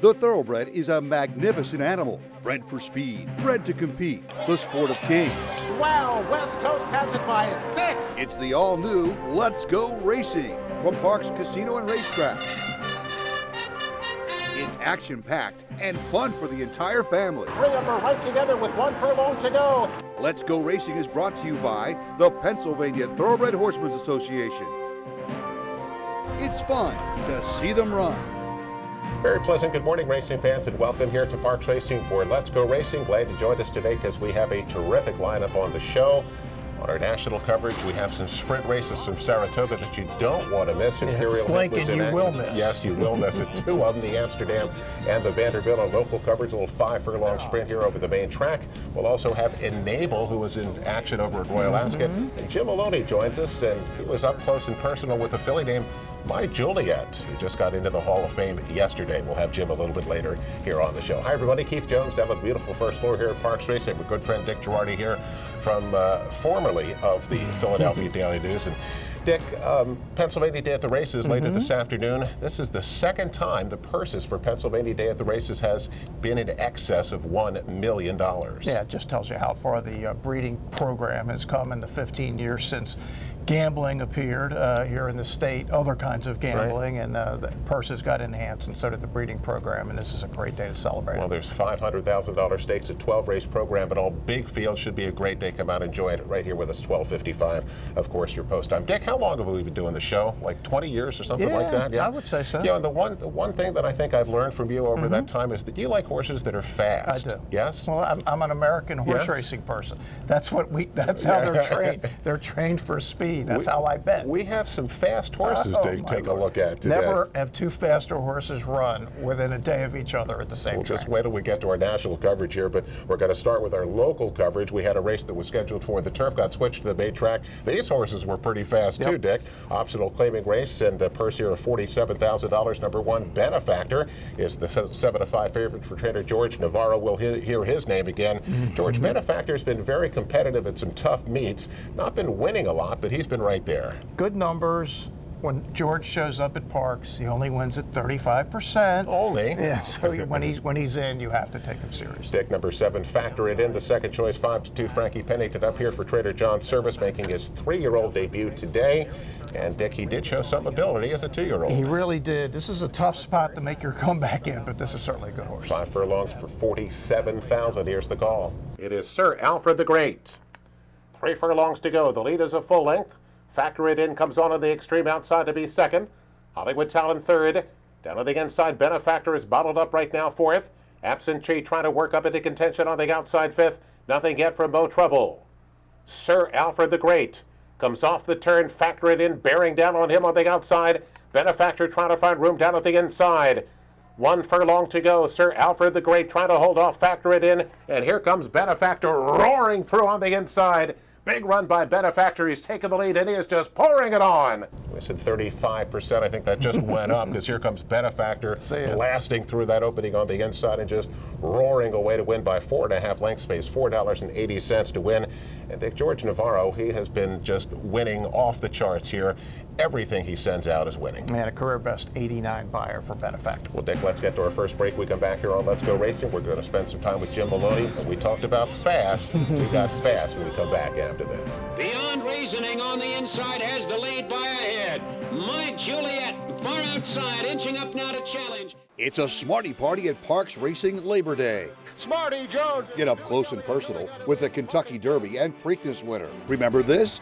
The Thoroughbred is a magnificent animal, bred for speed, bred to compete, the sport of kings. Wow, West Coast has it by 6. It's the all-new Let's Go Racing from Parks Casino and Racetrack. It's action-packed and fun for the entire family. 3 of them are right together with 1 furlong to go. Let's Go Racing is brought to you by the Pennsylvania Thoroughbred Horsemen's Association. It's fun to see them run. Very pleasant good morning, racing fans, and welcome here to Parks Racing for Let's Go Racing. Glad you joined us today because we have a terrific lineup on the show. On our national coverage, we have some sprint races from Saratoga that you don't want to miss. Imperial Blink, and you will miss. Yes, you will miss it. 2 of them, the Amsterdam and the Vanderbilt. On local coverage, a little 5-furlong sprint here over the main track. We'll also have Enable, who was in action over at Royal Ascot. And Jim Maloney joins us, and he was up close and personal with the filly named My Juliet, who just got into the Hall of Fame yesterday. We'll have Jim a little bit later here on the show. Hi, everybody. Keith Jones down with the beautiful first floor here at Parks Racing. Our good friend Dick Girardi here from formerly of the Philadelphia Daily News. And Dick, Pennsylvania Day at the Races later this afternoon. This is the second time the purses for Pennsylvania Day at the Races has been in excess of $1 million. Yeah, it just tells you how far the breeding program has come in the 15 years since gambling appeared here in the state, other kinds of gambling, and the purses got enhanced, and so did the breeding program, and this is a great day to celebrate. Well, there's $500,000 stakes, a 12-race program, but all big fields. Should be a great day. Come out and enjoy it right here with us, 12:55. Of course, your post time. Dick, how long have we been doing the show? Like 20 years or something like that? Yeah, I would say so. Yeah, and the one thing that I think I've learned from you over that time is that you like horses that are fast. I do. Yes? Well, I'm an American horse racing person. That's what that's how they're trained. They're trained for speed. That's how I bet. We have some fast horses to take a look at today. Never have 2 faster horses run within a day of each other at the same time. Just wait till we get to our national coverage here, but we're going to start with our local coverage. We had a race that was scheduled for the turf, got switched to the main track. These horses were pretty fast too, Dick. Optional claiming race, and a purse here of $47,000. Number 1, Benefactor, is the 7-5 favorite for trainer George Navarro. We'll hear his name again. George Benefactor has been very competitive at some tough meets. Not been winning a lot, but he's been right there. Good numbers. When George shows up at Parks, he only wins at 35%. Only? Yeah, so when he's in, you have to take him seriously. Stick number 7, Factor It In, the second choice, 5-2, Frankie Pennington up here for trainer John Service, making his 3-year-old debut today. And Dick, he did show some ability as a 2-year-old. He really did. This is a tough spot to make your comeback in, but this is certainly a good horse. 5 furlongs for $47,000. Here's the call. It is Sir Alfred the Great. 3 furlongs to go. The lead is a full length. Factor It In comes on the extreme outside to be second. Hollywood Talent third. Down on the inside, Benefactor is bottled up right now fourth. Absent Chi trying to work up into contention on the outside fifth. Nothing yet from Mo Trouble. Sir Alfred the Great comes off the turn. Factor It In bearing down on him on the outside. Benefactor trying to find room down at the inside. 1 furlong to go. Sir Alfred the Great trying to hold off Factor It In. And here comes Benefactor roaring through on the inside. Big run by Benefactor. He's taken the lead, and he is just pouring it on. We said 35%. I think that just went up because here comes Benefactor blasting through that opening on the inside and just roaring away to win by 4.5 length space, $4.80 to win. And Dick, George Navarro, he has been just winning off the charts here. Everything he sends out is winning. And a career best 89 buyer for Benefactor. Well, Dick, let's get to our first break. We come back here on Let's Go Racing. We're going to spend some time with Jim Maloney. And we talked about fast. We got fast when we come back after this. Beyond Reasoning on the inside has the lead by a head. My Juliet far outside, inching up now to challenge. It's a Smarty Party at Parks Racing Labor Day. Smarty Jones. Get up close and personal with the Kentucky Derby and Preakness winner. Remember this?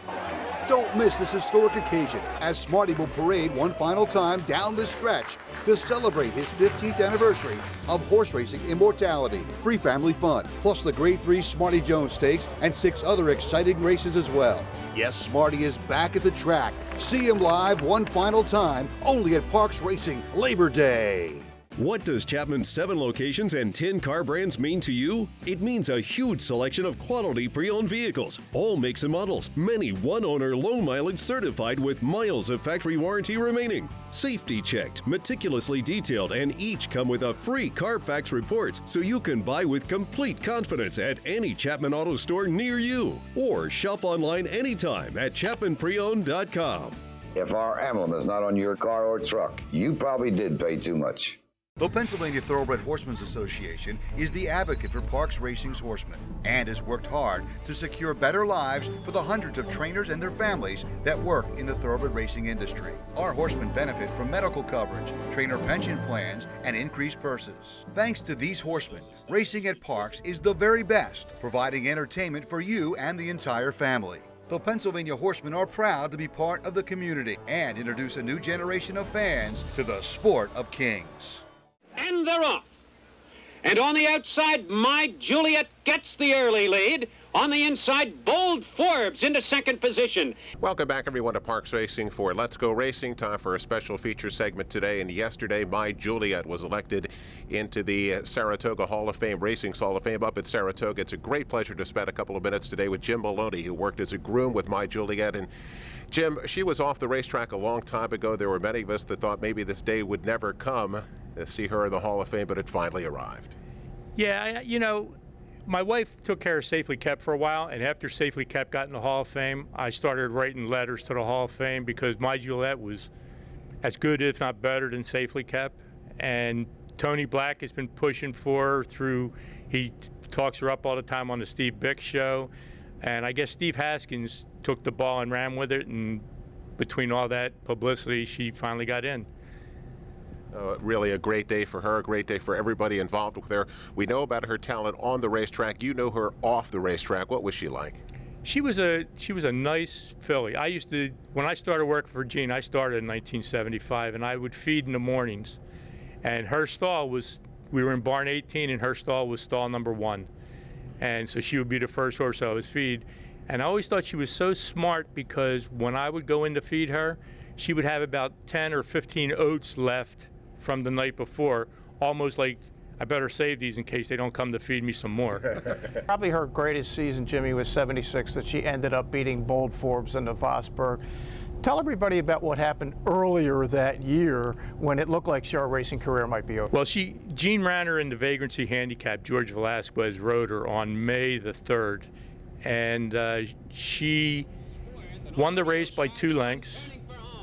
Don't miss this historic occasion as Smarty will parade one final time down the stretch to celebrate his 15th anniversary of horse racing immortality. Free family fun, plus the Grade 3 Smarty Jones Stakes and 6 other exciting races as well. Yes, Smarty is back at the track. See him live one final time only at Parks Racing Labor Day. What does Chapman's 7 locations and 10 car brands mean to you? It means a huge selection of quality pre-owned vehicles, all makes and models, many one-owner low mileage certified with miles of factory warranty remaining. Safety checked, meticulously detailed, and each come with a free Carfax report so you can buy with complete confidence at any Chapman Auto store near you. Or shop online anytime at ChapmanPreowned.com. If our emblem is not on your car or truck, you probably did pay too much. The Pennsylvania Thoroughbred Horsemen's Association is the advocate for Parks Racing's horsemen and has worked hard to secure better lives for the hundreds of trainers and their families that work in the thoroughbred racing industry. Our horsemen benefit from medical coverage, trainer pension plans, and increased purses. Thanks to these horsemen, racing at Parks is the very best, providing entertainment for you and the entire family. The Pennsylvania Horsemen are proud to be part of the community and introduce a new generation of fans to the sport of kings. And they're off. And on the outside, My Juliet gets the early lead. On the inside, Bold Forbes into second position. Welcome back, everyone, to Parks Racing for Let's Go Racing. Time for a special feature segment today. And yesterday, My Juliet was elected into the Saratoga Hall of Fame, Racing's Hall of Fame up at Saratoga. It's a great pleasure to spend a couple of minutes today with Jim Maloney, who worked as a groom with My Juliet. And Jim, she was off the racetrack a long time ago. There were many of us that thought maybe this day would never come to see her in the Hall of Fame, but it finally arrived. Yeah, you know, my wife took care of Safely Kept for a while, and after Safely Kept got in the Hall of Fame, I started writing letters to the Hall of Fame because My Juliet was as good, if not better, than Safely Kept. And Tony Black has been pushing for her through, he talks her up all the time on the Steve Bick show. And I guess Steve Haskins took the ball and ran with it, and between all that publicity, she finally got in. Really a great day for her, a great day for everybody involved with her. We know about her talent on the racetrack. You know her off the racetrack. What was she like? She was a nice filly. When I started working for Gene, I started in 1975, and I would feed in the mornings. And her stall we were in barn 18, and her stall was stall number 1. And so she would be the first horse I would feed. And I always thought she was so smart because when I would go in to feed her, she would have about 10 or 15 oats left from the night before, almost like, I better save these in case they don't come to feed me some more. Probably her greatest season, Jimmy, was 76, that she ended up beating Bold Forbes in the Vosburg. Tell everybody about what happened earlier that year when it looked like her racing career might be over. Well, Gene ran her in the Vagrancy Handicap. George Velasquez rode her on May the 3rd, and she won the race by 2 lengths,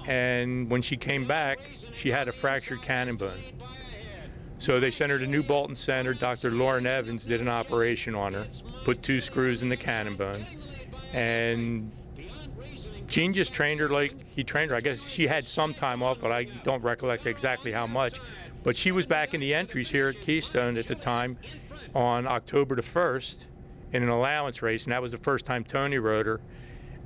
and when she came back, she had a fractured cannon bone. So they sent her to New Bolton Center. Dr. Lauren Evans did an operation on her, put 2 screws in the cannon bone, and Gene just trained her like he trained her. I guess she had some time off, but I don't recollect exactly how much. But she was back in the entries here at Keystone at the time on October the 1st in an allowance race, and that was the first time Tony rode her.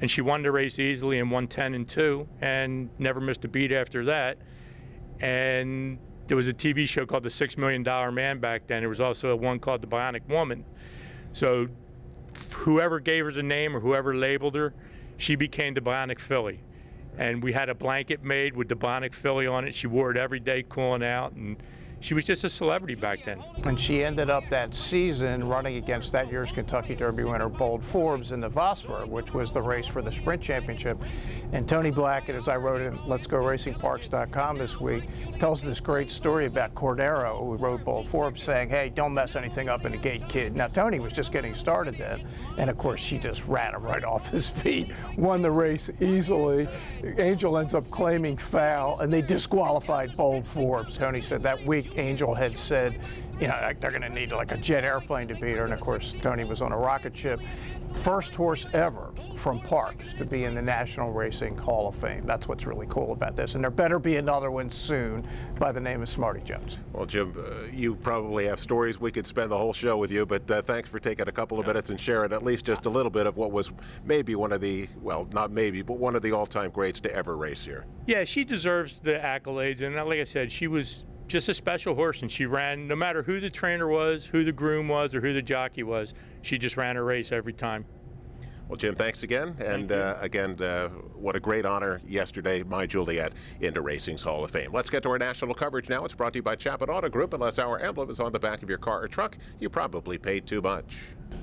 And she won the race easily and won 10-2 and never missed a beat after that. And there was a TV show called The $6 Million Man back then. There was also one called The Bionic Woman. So whoever gave her the name or whoever labeled her, she became the Bionic Filly. And we had a blanket made with the Bionic Filly on it. She wore it every day cooling out, and she was just a celebrity back then. And she ended up that season running against that year's Kentucky Derby winner, Bold Forbes, in the Vosburg, which was the race for the Sprint Championship. And Tony Black, as I wrote in Let'sGoRacingParks.com this week, tells this great story about Cordero, who rode Bold Forbes, saying, hey, don't mess anything up in the gate, kid. Now, Tony was just getting started then, and of course, she just ran him right off his feet, won the race easily. Angel ends up claiming foul, and they disqualified Bold Forbes. Tony said that week, Angel had said, you know, they're going to need like a jet airplane to beat her, and of course Tony was on a rocket ship. First horse ever from Parks to be in the National Racing Hall of Fame. That's what's really cool about this, and there better be another one soon by the name of Smarty Jones. Well, Jim, you probably have stories. We could spend the whole show with you, but thanks for taking a couple of minutes and sharing at least just a little bit of what was maybe one of the, well, not maybe, but one of the all-time greats to ever race here. Yeah, she deserves the accolades, and like I said, she was just a special horse, and she ran no matter who the trainer was, who the groom was, or who the jockey was. She just ran her race every time. Well, Jim, thanks again. And again, what a great honor yesterday, My Juliet into Racing's Hall of Fame. Let's get to our national coverage now. It's brought to you by Chapin Auto Group. Unless our emblem is on the back of your car or truck, you probably paid too much.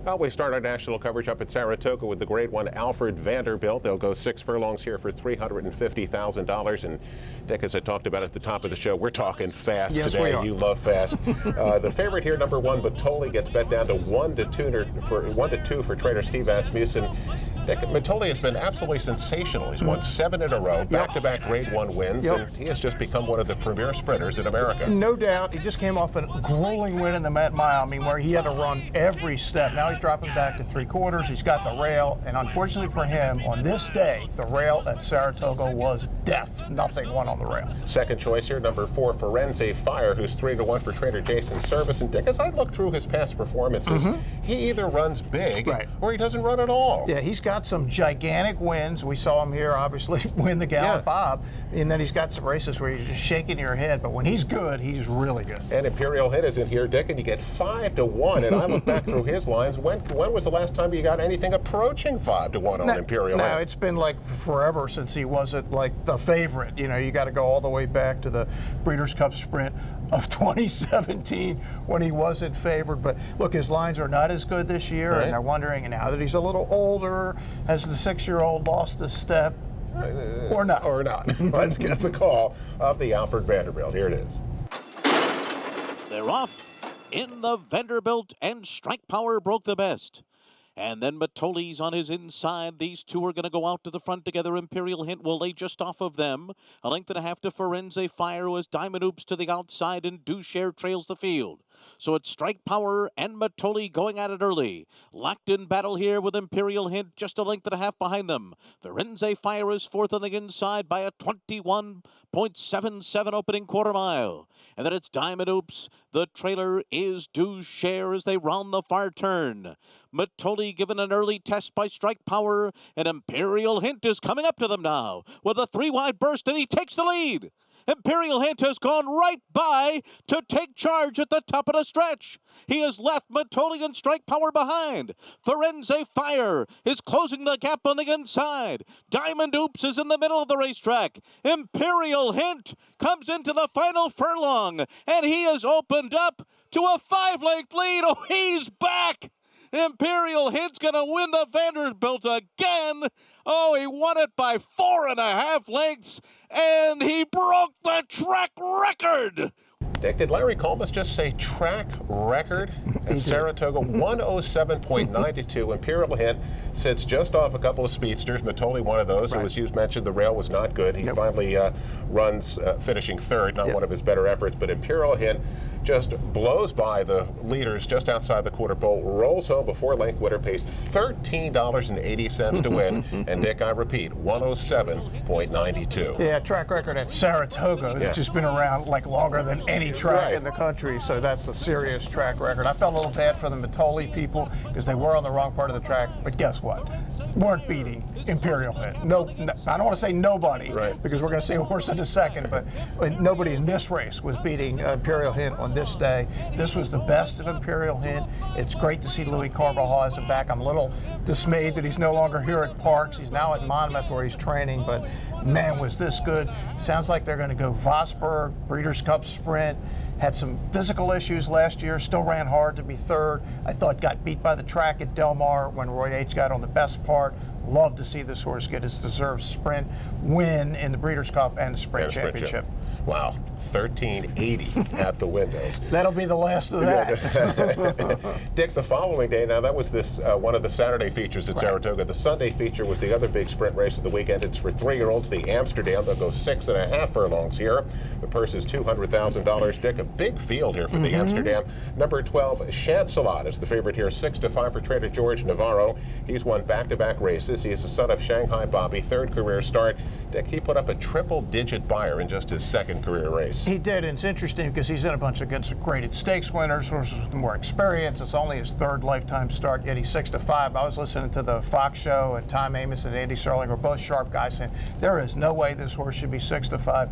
Well, we start our national coverage up at Saratoga with the Grade 1 Alfred Vanderbilt. They'll go 6 furlongs here for $350,000. And Dick, as I talked about at the top of the show, we're talking fast today. We are. You love fast. The favorite here, number 1, Batoli, gets bet down to 1-2 for trainer Steve Asmussen. Dick Matoli has been absolutely sensational. He's won 7 in a row, back-to-back Grade 1 wins, and he has just become one of the premier sprinters in America. No doubt. He just came off a grueling win in the Met Mile, where he had to run every step. Now he's dropping back to 3/4. He's got the rail, and unfortunately for him, on this day, the rail at Saratoga was death. Nothing won on the rail. Second choice here, number 4, Firenze Fire, who's 3-1 for trainer Jason's service. And Dick, as I look through his past performances, he either runs big or he doesn't run at all. Yeah, he's got some gigantic wins. We saw him here, obviously, win the Gallup Bob. And then he's got some races where you're just shaking your head. But when he's good, he's really good. And Imperial Hit is in here, Dick, and you get 5-1. And I look back through his lines. When was the last time you got anything approaching 5-1 on Imperial Hit? No, it's been like forever since he wasn't like the favorite. You know, you got to go all the way back to the Breeders' Cup Sprint of 2017 when he wasn't favored. But look, his lines are not as good this year, and they're wondering now that he's a little older, has the 6-year-old lost a step? Or not. Or not. Let's get the call of the Alfred Vanderbilt. Here it is. They're off in the Vanderbilt, and Strike Power broke the best. And then Matoli's on his inside. These two are going to go out to the front together. Imperial Hint will lay just off of them. 1.5 to Firenze Fire, who has Diamond Oops to the outside, and Dushare trails the field. So it's Strike Power and Matoli going at it early. Locked in battle here with Imperial Hint just 1.5 lengths behind them. Firenze Fire is fourth on the inside by a 21.77 opening quarter mile. And then it's Diamond Oops. The trailer is Dushare as they round the far turn. Matoli given an early test by Strike Power, and Imperial Hint is coming up to them now with a 3-wide burst, and he takes the lead. Imperial Hint has gone right by to take charge at the top of the stretch. He has left Matoli and Strike Power behind. Firenze Fire is closing the gap on the inside. Diamond Oops is in the middle of the racetrack. Imperial Hint comes into the final furlong, and he has opened up to a 5-length lead. Oh, he's back! Imperial Hint's going to win the Vanderbilt again. Oh, he won it by 4.5 lengths, and he broke the track record. Dick, did Larry Colmus just say track record at Saratoga? 107.92. Imperial Hint sits just off a couple of speedsters. Matoli, one of those. As you mentioned, the rail was not good. He finally runs finishing third, not one of his better efforts. But Imperial Hint just blows by the leaders just outside the quarter pole, rolls home before length winner, pays $13.80 to win. And Dick, I repeat, 107.92. Yeah, track record at Saratoga. It's just been around like longer than any track in the country, so that's a serious track record. I felt a little bad for the Matoli people because they were on the wrong part of the track, but guess what? Weren't beating Imperial Hint. No, I don't want to say nobody, because we're going to see a horse in a second, but nobody in this race was beating Imperial Hint on this day. This was the best of Imperial Hint. It's great to see Louis Carvajal as back. I'm a little dismayed that he's no longer here at Parks. He's now at Monmouth where he's training, but man, was this good. Sounds like they're going to go Vosburg, Breeders' Cup Sprint. Had some physical issues last year, still ran hard to be third. I thought got beat by the track at Del Mar when Roy H. got on the best part. Love to see this horse get his deserved sprint win in the Breeders' Cup and the Sprint Championship. Wow, 1380 at the windows. That'll be the last of that. Dick, the following day, now that was this one of the Saturday features at Saratoga. The Sunday feature was the other big sprint race of the weekend. It's for 3-year-olds, the Amsterdam. They'll go 6.5 furlongs here. The purse is $200,000. Dick, a big field here for the Amsterdam. Number 12, Chancelot is the favorite here, 6-5 for trainer George Navarro. He's won back-to-back races. He is the son of Shanghai Bobby, third career start. Dick, he put up a triple-digit buyer in just his second career race. He did. It's interesting because he's in a bunch against graded stakes winners, horses with more experience. It's only his third lifetime start, yet he's 6-5. I was listening to the Fox show, and Tom Amos and Andy Serling were both sharp guys saying there is no way this horse should be 6-5.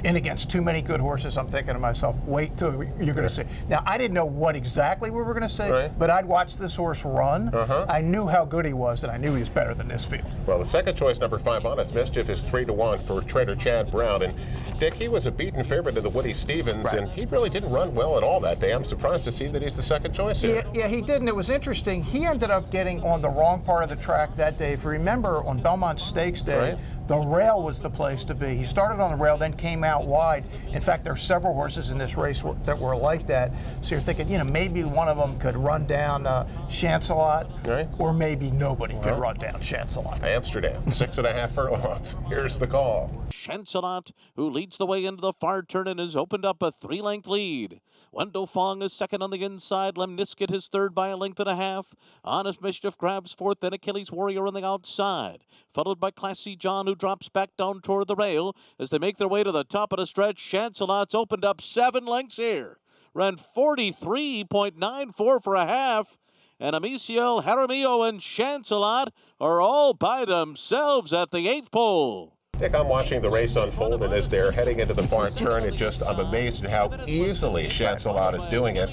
In against too many good horses, I'm thinking to myself, wait till you're going to see. Now, I didn't know what exactly we were going to say, but I'd watched this horse run. I knew how good he was, and I knew he was better than this field. Well, the second choice, number 5, Honest Mischief, is 3-1 for trainer Chad Brown. And Dick, he was a beaten favorite of the Woody Stevens, and he really didn't run well at all that day. I'm surprised to see that he's the second choice here. Yeah, he did, and it was interesting. He ended up getting on the wrong part of the track that day. If you remember, on Belmont Stakes Day, the rail was the place to be. He started on the rail, then came out wide. In fact, there are several horses in this race that were like that. So you're thinking, maybe one of them could run down Chancelot, right, or maybe nobody could run down Chancelot. Amsterdam, 6.5 furlongs. Here's the call. Chancelot, who leads the way into the far turn and has opened up a 3-length lead. Wendell Fong is second on the inside. Lemnisket is third by 1.5 lengths. Honest Mischief grabs fourth, then Achilles Warrior on the outside. Followed by Classy John, who drops back down toward the rail. As they make their way to the top of the stretch, Chancelot's opened up 7 lengths here. Ran 43.94 for a half. And Amicio, Jaramillo, and Chancelot are all by themselves at the 8th pole. Dick, I'm watching the race unfold, and as they're heading into the far turn, I'm amazed at how easily Chancelot is doing it.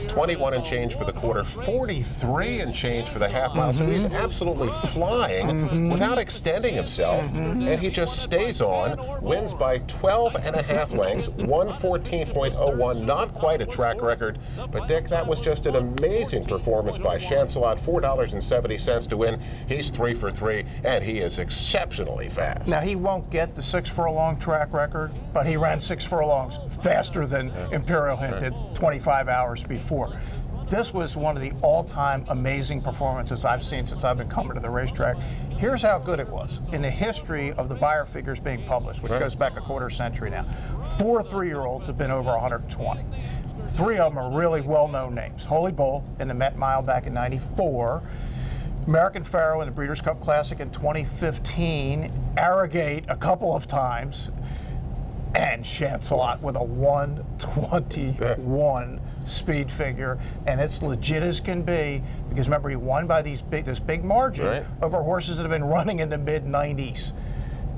21 and change for the quarter, 43 and change for the half mile. So he's absolutely flying without extending himself, and he just stays on, wins by 12.5 lengths, 114.01, not quite a track record. But Dick, that was just an amazing performance by Chancelot, $4.70 to win. He's 3 for 3, and he is exceptionally fast. Now, he won't get the 6 furlong track record, but he ran 6 furlongs faster than Imperial Hint did 25 hours before. This was one of the all-time amazing performances I've seen since I've been coming to the racetrack. Here's how good it was. In the history of the Beyer figures being published, which goes back a quarter century now, 4 3-year-olds have been over 120. 3 of them are really well-known names. Holy Bull in the Met Mile back in '94. American Pharaoh in the Breeders' Cup Classic in 2015, Arrogate a couple of times, and Chancelot with a 121 speed figure, and it's legit as can be, because remember, he won by this big margin over horses that have been running in the mid-90s.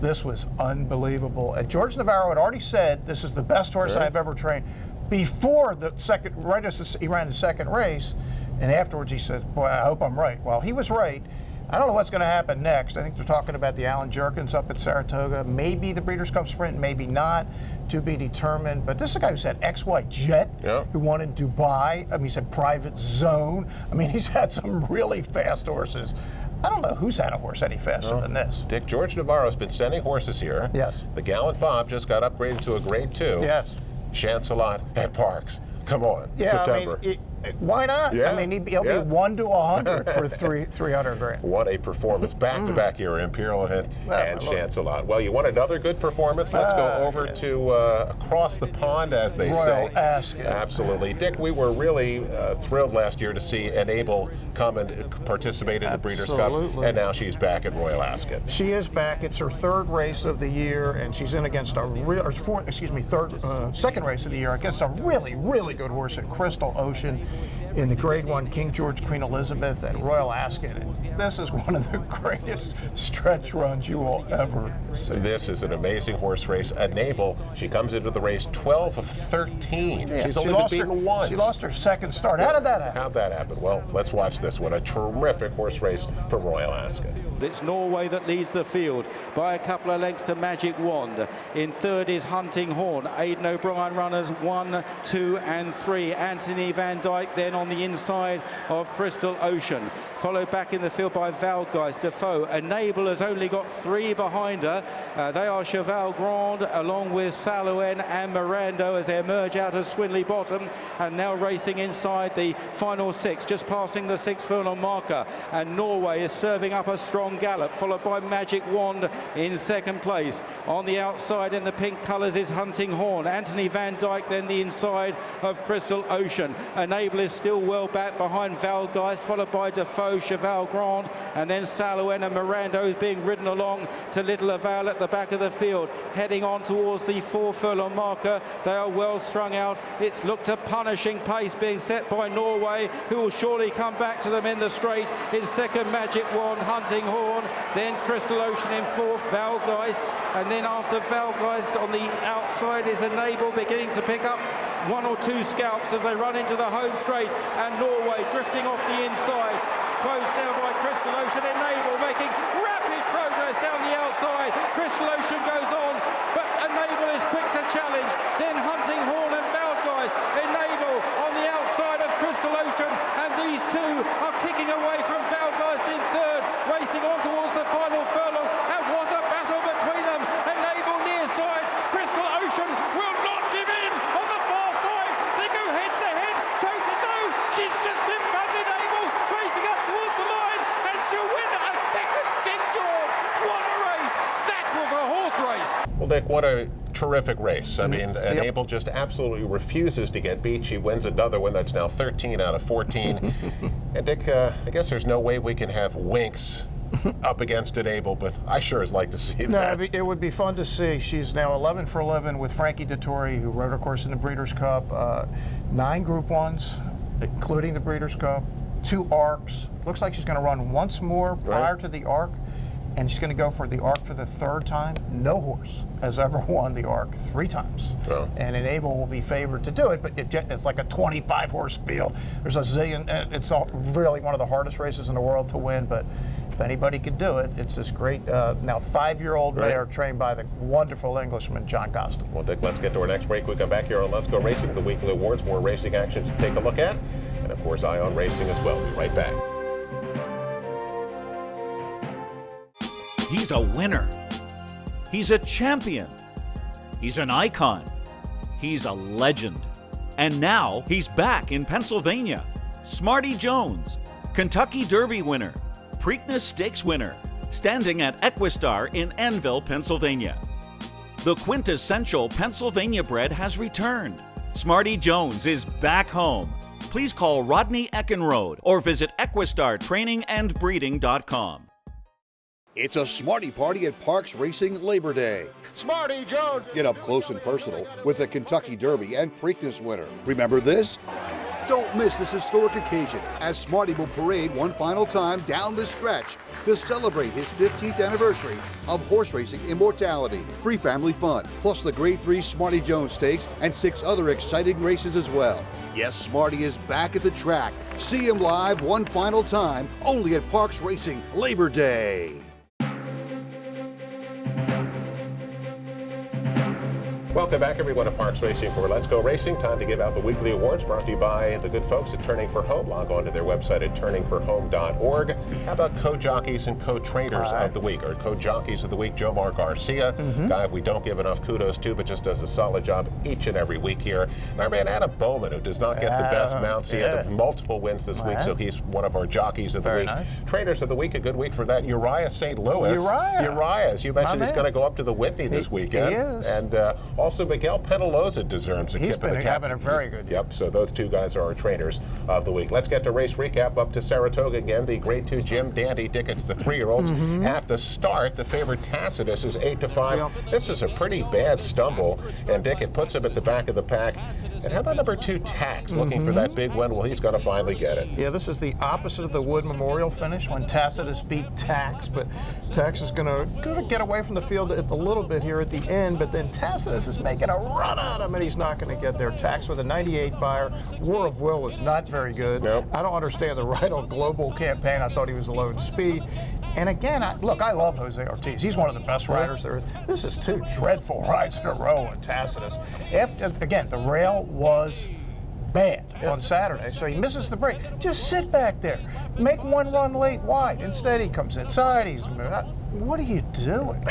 This was unbelievable. And George Navarro had already said, this is the best horse I've ever trained, before the second, right as he ran the second race. And afterwards he said, boy, I hope I'm right. Well, he was right. I don't know what's going to happen next. I think they're talking about the Alan Jerkins up at Saratoga. Maybe the Breeders' Cup Sprint, maybe not, to be determined. But this is a guy who said XY Jet, who won in Dubai. I mean, he said Private Zone. I mean, he's had some really fast horses. I don't know who's had a horse any faster than this. Dick, George Navarro's been sending horses here. Yes. The Gallant Bob just got upgraded to a grade 2. Yes. Chancelot at Parks. Come on, yeah, September. I mean, why not? Yeah. I mean, he'll be 1 to 100 for 300 grand. What a performance. Back-to-back here, Imperial Hint and Chancelot. Well, you want another good performance? Let's go over to across the pond, as they say. Royal Ascot. Absolutely. Dick, we were really thrilled last year to see Enable come and participate in the Breeders' Cup, and now she's back at Royal Ascot. She is back. It's her 3rd race of the year, and she's in against a second race of the year against a really, really good horse in Crystal Ocean in the Grade 1 King George Queen Elizabeth at Royal Ascot. And this is one of the greatest stretch runs you will ever see. This is an amazing horse race. Enable, she comes into the race 12 of 13. Yeah, She's only been beaten once. She lost her second start. How did that happen? How'd that happen? Well, let's watch this one. A terrific horse race from Royal Ascot. It's Norway that leads the field by a couple of lengths to Magic Wand. In third is Hunting Horn. Aidan O'Brien runners 1, 2, and 3. Anthony Van Dyke then on the inside of Crystal Ocean. Followed back in the field by Valgeist, Defoe. Enable has only got 3 behind her. They are Cheval Grand along with Salouen and Mirando as they emerge out of Swinley Bottom, and now racing inside the final 6, just passing the 6 furlong marker. And Norway is serving up a strong gallop, followed by Magic Wand in second place. On the outside in the pink colours is Hunting Horn. Anthony Van Dyke then the inside of Crystal Ocean. Enable is still well back behind Valgeist, followed by Defoe, Cheval Grand, and then Salouen and Mirando is being ridden along to Little Aval at the back of the field, heading on towards the 4 furlong marker. They are well strung out. It's looked a punishing pace being set by Norway, who will surely come back to them in the straight. In second, Magic Wand, Hunting Horn, then Crystal Ocean in 4th, Valgeist, and then after Valgeist on the outside is Enable, beginning to pick up 1 or 2 scalps as they run into the home straight, and Norway drifting off the inside. It's closed down by Crystal Ocean. Enable making rapid progress down the outside. Crystal Ocean goes on, but Enable is quick to challenge. Then Hunting Horn and Valgeist. Enable on the outside of Crystal Ocean, and these two are kicking away from Valgeist in third, racing on towards the final furlong. And what a battle between Dick, what a terrific race. I mean, and Abel just absolutely refuses to get beat. She wins another one. That's now 13 out of 14. And Dick, I guess there's no way we can have Winks up against it, Abel, but I sure as like to see that. No, it would be fun to see. She's now 11 for 11 with Frankie Dettori, who rode, of course, in the Breeders' Cup. 9 Group 1s, including the Breeders' Cup, 2 ARCs. Looks like she's going to run once more prior to the ARC, and she's going to go for the ARC for the 3rd time. No horse has ever won the ARC 3 times. Oh. And Abel will be favored to do it, but it's like a 25-horse field. There's a zillion. It's really one of the hardest races in the world to win, but if anybody could do it, it's this great, now 5-year-old mare trained by the wonderful Englishman, John Gostin. Well, Dick, let's get to our next break. We come back here on Let's Go Racing, the weekly awards, more racing actions to take a look at, and of course, Eye on Racing as well. We'll be right back. He's a winner. He's a champion. He's an icon. He's a legend. And now he's back in Pennsylvania. Smarty Jones, Kentucky Derby winner, Preakness Stakes winner, standing at Equistar in Annville, Pennsylvania. The quintessential Pennsylvania bred has returned. Smarty Jones is back home. Please call Rodney Eckenrode or visit EquistarTrainingAndBreeding.com. It's a Smarty Party at Parks Racing Labor Day. Smarty Jones! Get up close and personal with the Kentucky Derby and Preakness winner. Remember this? Don't miss this historic occasion as Smarty will parade one final time down the stretch to celebrate his 15th anniversary of horse racing immortality. Free family fun, plus the Grade 3 Smarty Jones Stakes and 6 other exciting races as well. Yes, Smarty is back at the track. See him live one final time, only at Parks Racing Labor Day. Welcome back, everyone, to Parks Racing for Let's Go Racing. Time to give out the weekly awards brought to you by the good folks at Turning for Home. Log on to their website at turningforhome.org. How about co-jockeys and co-trainers of the week? Or co-jockeys of the week, Jomar Garcia, guy we don't give enough kudos to, but just does a solid job each and every week here. And our man Adam Bowman, who does not get the best mounts. He had multiple wins this week, so he's one of our jockeys of the week. Nice. Trainers of the week, a good week for that. Uriah St. Louis. Uriah, as you mentioned, he's going to go up to the Whitney this weekend. He is. And also, Miguel Penaloza deserves a kip in the cap. He's been having a very good year. Yep, so those 2 guys are our trainers of the week. Let's get to race recap up to Saratoga again. The Grade 2 Jim Dandy Dickens, the 3-year-olds. At the start, the favorite Tacitus is 8-5. Yep. This is a pretty bad stumble, and Dickens puts him at the back of the pack. And how about number 2, Tax, looking for that big win? Well, he's going to finally get it. Yeah, this is the opposite of the Wood Memorial finish when Tacitus beat Tax, but Tax is going to get away from the field a little bit here at the end, but then Tacitus is making a run at him, and he's not going to get there. Tax with a 98 buyer. War of Will was not very good. Nope. I don't understand the Ride on Global campaign. I thought he was a low in speed. And again, I love Jose Ortiz. He's one of the best riders there is. This is 2 dreadful rides in a row with Tacitus. Again, the rail was bad on Saturday, so he misses the break. Just sit back there. Make one run late wide. Instead, he comes inside. What are you doing?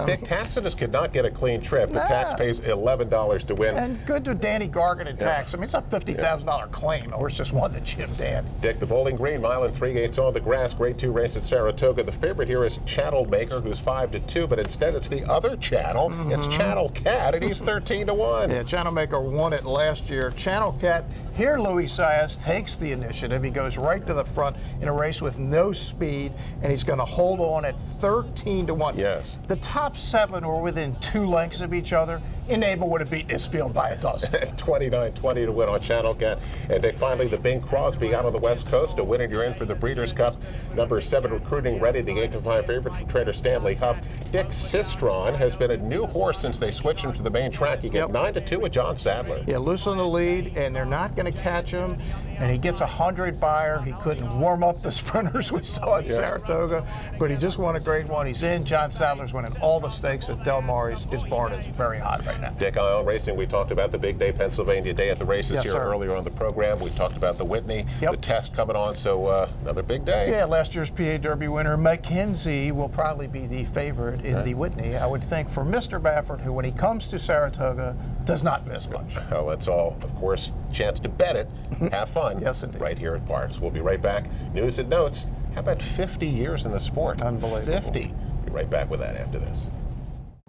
Dick, Tacitus could not get a clean trip. The Tax pays $11 to win. And good to Danny Gargan and Tax. I mean, it's a $50,000 claim. The horse just won the Jim Dandy. Dick, the Bowling Green, mile and 3/8 on the grass. Grade 2 race at Saratoga. The favorite here is Channel Maker, who's 5-2, but instead it's the other Channel. It's Channel Cat, and he's 13-1. Yeah, Channel Maker won it last year. Channel Cat, here Luis Saez takes the initiative. He goes right to the front in a race with no speed, and he's going to hold on at 13-1. Yes. The top 7 were within 2 lengths of each other. Abel would have beaten this field by a dozen. 29-20 to win on Channel Cat. And Dick, finally, the Bing Crosby out on the West Coast. A winner, you're in for the Breeders' Cup. Number 7 recruiting ready, the 8-5 favorite from trainer Stanley Huff. Dick Sistron has been a new horse since they switched him to the main track. He get 9-2 with John Sadler. Yeah, loose on the lead, and they're not going to catch him. And he gets a 100 buyer. He couldn't warm up the sprinters we saw at Saratoga, but he just won a Grade 1. He's in. John Sadler's winning all the stakes at Del Mar. His barn is very hot right now. Dick, Eye on Racing, we talked about the big day, Pennsylvania Day at the races earlier on the program. We talked about the Whitney, the test coming on, so another big day. Yeah, last year's PA Derby winner, McKenzie, will probably be the favorite in the Whitney, I would think, for Mr. Baffert, who, when he comes to Saratoga, does not miss much. Well, that's all, of course, chance to bet it. Have fun. Yes, indeed. Right here at Parks. We'll be right back. News and notes. How about 50 years in the sport? Unbelievable. 50. Be right back with that after this.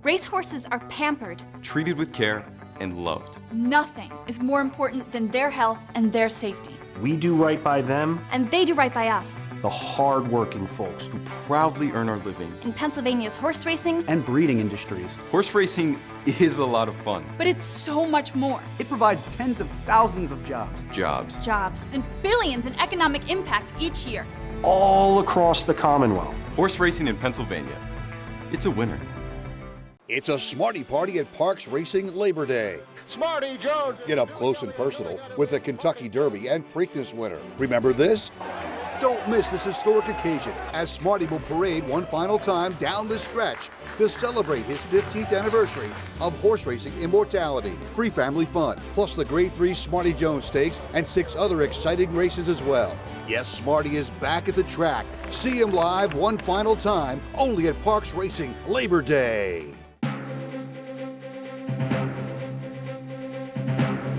Racehorses are pampered. Treated with care and loved. Nothing is more important than their health and their safety. We do right by them. And they do right by us. The hard-working folks who proudly earn our living in Pennsylvania's horse racing and breeding industries. Horse racing is a lot of fun. But it's so much more. It provides tens of thousands of jobs. Jobs. And billions in economic impact each year. All across the Commonwealth. Horse racing in Pennsylvania. It's a winner. It's a Smarty Party at Parks Racing Labor Day. Smarty Jones! Get up close and personal with the Kentucky Derby and Preakness winner. Remember this? Don't miss this historic occasion as Smarty will parade one final time down the stretch to celebrate his 15th anniversary of horse racing immortality. Free family fun, plus the Grade 3 Smarty Jones Stakes and 6 other exciting races as well. Yes, Smarty is back at the track. See him live one final time, only at Parks Racing Labor Day.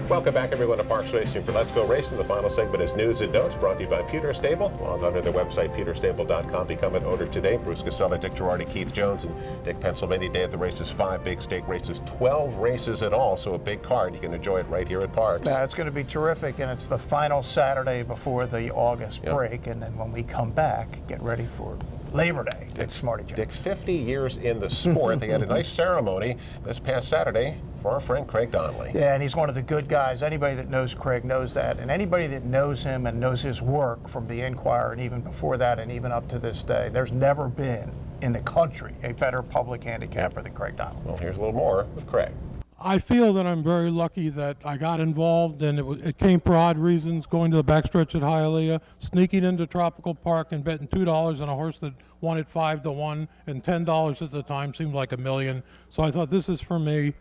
Welcome back, everyone, to Parks Racing for Let's Go Racing. The final segment is News and Don'ts, brought to you by Pewter Stable. Log on to their website, pewterstable.com. Become an owner today. Bruce Casella, Dick Girardi, Keith Jones, and Dick, Pennsylvania. Day at the races, 5 big stake races, 12 races in all, so a big card. You can enjoy it right here at Parks. Yeah, it's going to be terrific, and it's the final Saturday before the August break, and then when we come back, get ready for Labor Day at Smarty Jones. Dick, 50 years in the sport. They had a nice ceremony this past Saturday for our friend Craig Donnelly. Yeah, and he's one of the good guys. Anybody that knows Craig knows that. And anybody that knows him and knows his work from the Enquirer and even before that and even up to this day, there's never been in the country a better public handicapper than Craig Donnelly. Well, here's a little more with Craig. I feel that I'm very lucky that I got involved, and it came for odd reasons, going to the backstretch at Hialeah, sneaking into Tropical Park and betting $2 on a horse that won at 5-1, and $10 at the time seemed like $1 million. So I thought, this is for me.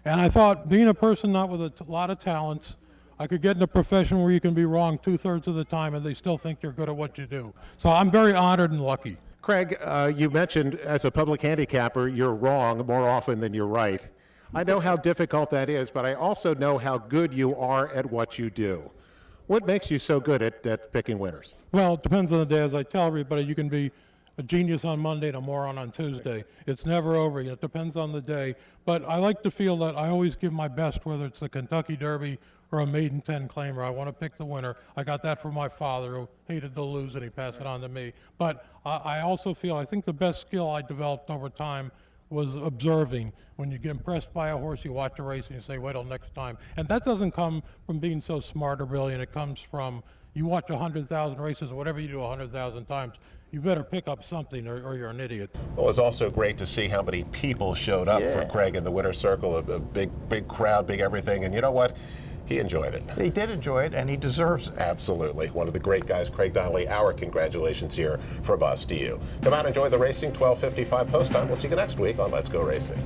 And I thought, being a person not with a lot of talents, I could get in a profession where you can be wrong 2/3 of the time and they still think you're good at what you do. So I'm very honored and lucky. Craig, you mentioned as a public handicapper, you're wrong more often than you're right. I know how difficult that is, but I also know how good you are at what you do. What makes you so good at picking winners? Well, it depends on the day. As I tell everybody, you can be a genius on Monday and a moron on Tuesday. It's never over. It depends on the day. But I like to feel that I always give my best, whether it's the Kentucky Derby or a maiden 10 claimer. I want to pick the winner. I got that from my father, who hated to lose, and he passed it on to me. But I also feel, I think the best skill I developed over time was observing. When you get impressed by a horse, you watch a race and you say, wait till next time. And that doesn't come from being so smart or brilliant. It comes from, you watch 100,000 races, or whatever you do 100,000 times, you better pick up something or you're an idiot. Well, it's also great to see how many people showed up for Craig in the winner's circle, a big crowd, big everything. And you know what? He enjoyed it. He did enjoy it, and he deserves it. Absolutely. One of the great guys, Craig Donnelly. Our congratulations here from us to you. Come out and enjoy the racing, 12:55 post time. We'll see you next week on Let's Go Racing.